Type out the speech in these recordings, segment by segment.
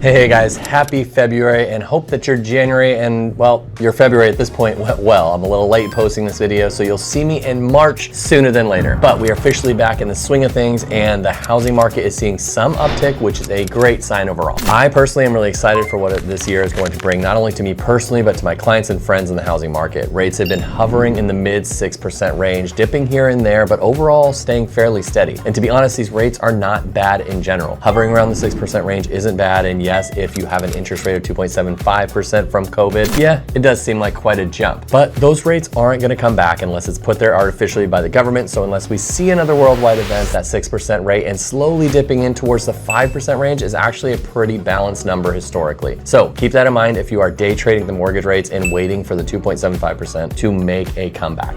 Hey guys, happy February, and hope that your January and, well, your February at this point went well. I'm a little late posting this video, so you'll see me in March sooner than later. But we are officially back in the swing of things, and the housing market is seeing some uptick, which is a great sign overall. I personally am really excited for what this year is going to bring, not only to me personally, but to my clients and friends in the housing market. Rates have been hovering in the mid 6% range, dipping here and there, but overall staying fairly steady. And to be honest, these rates are not bad in general. Hovering around the 6% range isn't bad, and yes, if you have an interest rate of 2.75% from COVID, yeah, it does seem like quite a jump. But those rates aren't gonna come back unless it's put there artificially by the government. So unless we see another worldwide event, that 6% rate and slowly dipping in towards the 5% range is actually a pretty balanced number historically. So keep that in mind if you are day trading the mortgage rates and waiting for the 2.75% to make a comeback.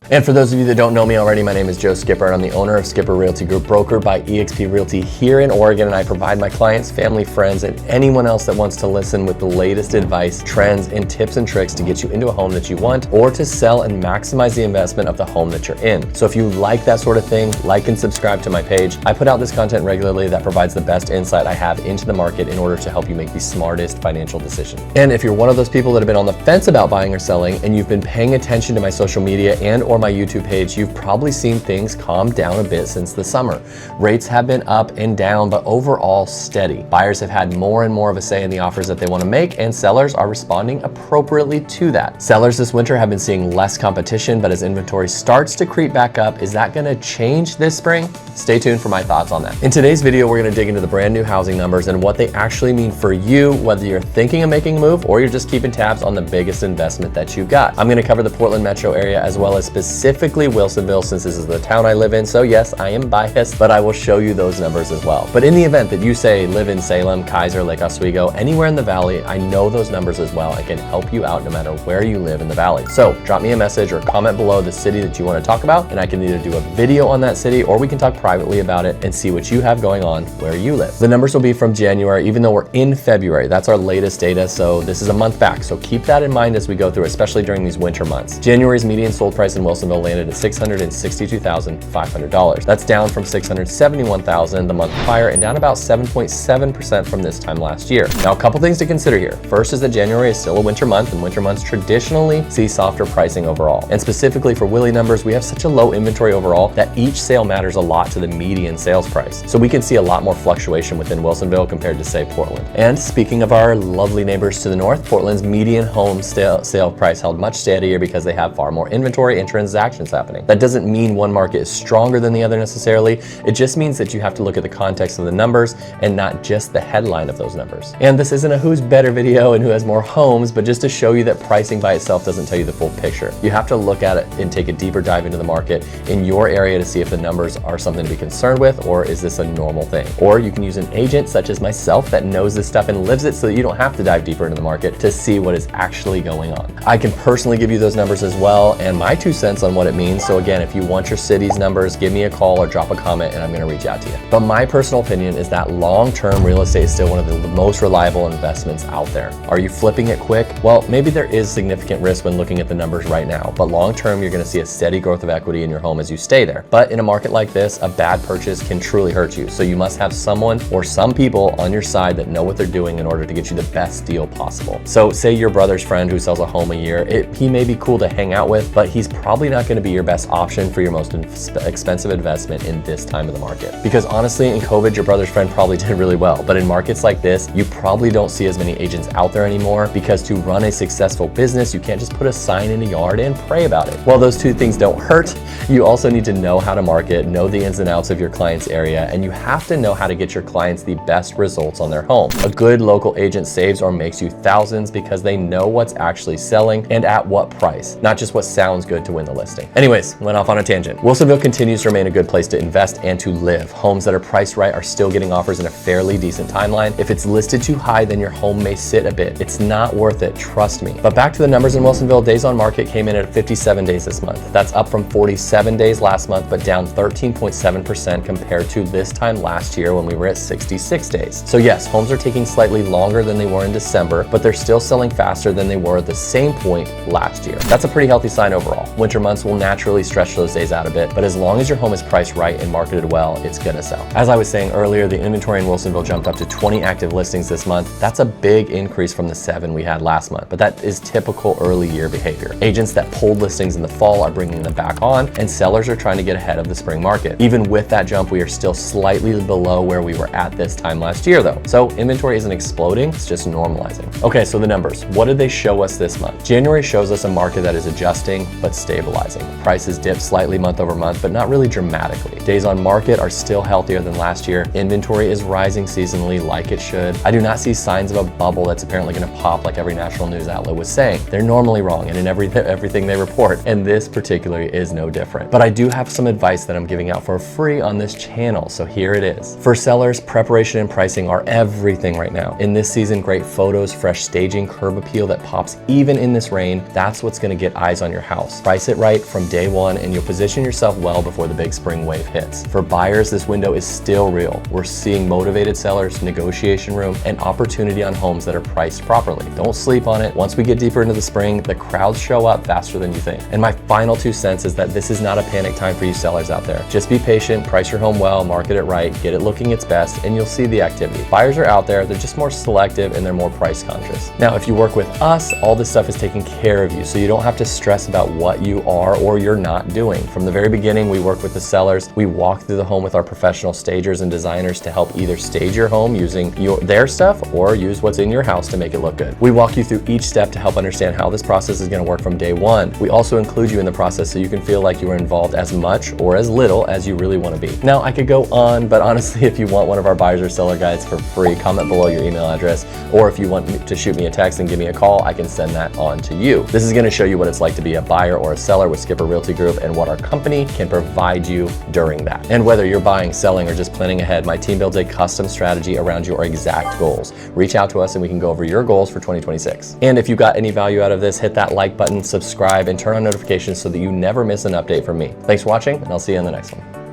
And for those of you that don't know me already, my name is Joe Skipper, and I'm the owner of Skipper Realty Group, brokered by eXp Realty here in Oregon, and I provide my clients, family, friends, and anyone else that wants to listen with the latest advice, trends, and tips and tricks to get you into a home that you want, or to sell and maximize the investment of the home that you're in. So if you like that sort of thing, like and subscribe to my page. I put out this content regularly that provides the best insight I have into the market in order to help you make the smartest financial decision. And if you're one of those people that have been on the fence about buying or selling, and you've been paying attention to my social media and or my YouTube page, you've probably seen things calm down a bit since the summer. Rates have been up and down, but overall steady. Buyers have had more and more of a say in the offers that they want to make, and sellers are responding appropriately to that. Sellers this winter have been seeing less competition, but as inventory starts to creep back up, is that going to change this spring? Stay tuned for my thoughts on that. In today's video, we're going to dig into the brand new housing numbers and what they actually mean for you, whether you're thinking of making a move or you're just keeping tabs on the biggest investment that you've got. I'm going to cover the Portland metro area as well as specifically Wilsonville, since this is the town I live in. So yes, I am biased, but I will show you those numbers as well. But in the event that you say live in Salem, Keizer, Lake Oswego, anywhere in the valley, I know those numbers as well. I can help you out no matter where you live in the valley. So drop me a message or comment below the city that you want to talk about, and I can either do a video on that city or we can talk privately about it and see what you have going on where you live. The numbers will be from January, even though we're in February. That's our latest data, so this is a month back. So keep that in mind as we go through, especially during these winter months. January's median sold price in Wilsonville landed at $662,500. That's down from $671,000 the month prior and down about 7.7% from this time last year. Now, a couple things to consider here. First is that January is still a winter month, and winter months traditionally see softer pricing overall. And specifically for Willie numbers, we have such a low inventory overall that each sale matters a lot to the median sales price. So we can see a lot more fluctuation within Wilsonville compared to, say, Portland. And speaking of our lovely neighbors to the north, Portland's median home sale price held much steadier because they have far more inventory and transactions happening. That doesn't mean one market is stronger than the other necessarily. It just means that you have to look at the context of the numbers and not just the headline of those numbers. And this isn't a who's better video and who has more homes, but just to show you that pricing by itself doesn't tell you the full picture. You have to look at it and take a deeper dive into the market in your area to see if the numbers are something to be concerned with, or is this a normal thing? Or you can use an agent such as myself that knows this stuff and lives it, so that you don't have to dive deeper into the market to see what is actually going on. I can personally give you those numbers as well and my 2 cents on what it means. So again, if you want your city's numbers, give me a call or drop a comment and I'm going to reach out to you. But my personal opinion is that long-term real estate is still one of the most reliable investments out there. Are you flipping it quick? Well, maybe there is significant risk when looking at the numbers right now, but long-term, you're going to see a steady growth of equity in your home as you stay there. But in a market like this, a bad purchase can truly hurt you. So you must have someone or some people on your side that know what they're doing in order to get you the best deal possible. So say your brother's friend who sells a home a year, he may be cool to hang out with, but he's probably not going to be your best option for your most expensive investment in this time of the market. Because honestly, in COVID, your brother's friend probably did really well. But in markets like this, you probably don't see as many agents out there anymore, because to run a successful business, you can't just put a sign in a yard and pray about it. While those two things don't hurt, you also need to know how to market, know the ins and outs of your client's area, and you have to know how to get your clients the best results on their home. A good local agent saves or makes you thousands because they know what's actually selling and at what price, not just what sounds good to win the listing. Anyways, went off on a tangent. Wilsonville continues to remain a good place to invest and to live. Homes that are priced right are still getting offers in a fairly decent timeline. If it's listed too high, then your home may sit a bit. It's not worth it, trust me. But back to the numbers in Wilsonville, days on market came in at 57 days this month. That's up from 47 days last month, but down 13.7% compared to this time last year when we were at 66 days. So yes, homes are taking slightly longer than they were in December, but they're still selling faster than they were at the same point last year. That's a pretty healthy sign overall. Winter months will naturally stretch those days out a bit, but as long as your home is priced right and marketed well, it's gonna sell. As I was saying earlier, the inventory in Wilsonville jumped up to 20 active listings this month. That's a big increase from the 7 we had last month, but that is typical early year behavior. Agents that pulled listings in the fall are bringing them back on, and sellers are trying to get ahead of the spring market. Even with that jump, we are still slightly below where we were at this time last year though. So inventory isn't exploding, it's just normalizing. Okay, so the numbers. What did they show us this month? January shows us a market that is adjusting but stabilizing. Prices dipped slightly month over month, but not really dramatically. Days on market are still healthier than last year. Inventory is rising seasonally like it should. I do not see signs of a bubble that's apparently gonna pop like every national news outlet was saying. They're normally wrong and in everything they report, and this particularly is no different. But I do have some advice that I'm giving out for free on this channel, so here it is. For sellers, preparation and pricing are everything right now. In this season, great photos, fresh staging, curb appeal that pops even in this rain, that's what's gonna get eyes on your house. Price it right from day one and you'll position yourself well before the big spring wave hits. For buyers, this window is still real. We're seeing motivated sellers, negotiation room, and opportunity on homes that are priced properly. Don't sleep on it. Once we get deeper into the spring, the crowds show up faster than you think. And my final 2 cents is that this is not a panic time for you sellers out there. Just be patient, price your home well, market it right, get it looking its best, and you'll see the activity. Buyers are out there, they're just more selective and they're more price conscious. Now, if you work with us, all this stuff is taken care of you, so you don't have to stress about what you are or you're not doing. From the very beginning, we work with the sellers. We walk through the home with our professional stagers and designers to help either stage your home using their stuff or use what's in your house to make it look good. We walk you through each step to help understand how this process is going to work from day one. We also include you in the process so you can feel like you are involved as much or as little as you really want to be. Now, I could go on, but honestly, if you want one of our buyers or seller guides for free, comment below your email address, or if you want to shoot me a text and give me a call, I can send that on to you. This is going to show you what it's like to be a buyer or a seller with Skipper Realty Group and what our company can provide you during that. And whether you're buying, selling, or just planning ahead, my team builds a custom strategy around your exact goals. Reach out to us and we can go over your goals for 2026. And if you got any value out of this, hit that like button, subscribe, and turn on notifications so that you never miss an update from me. Thanks for watching, and I'll see you in the next one.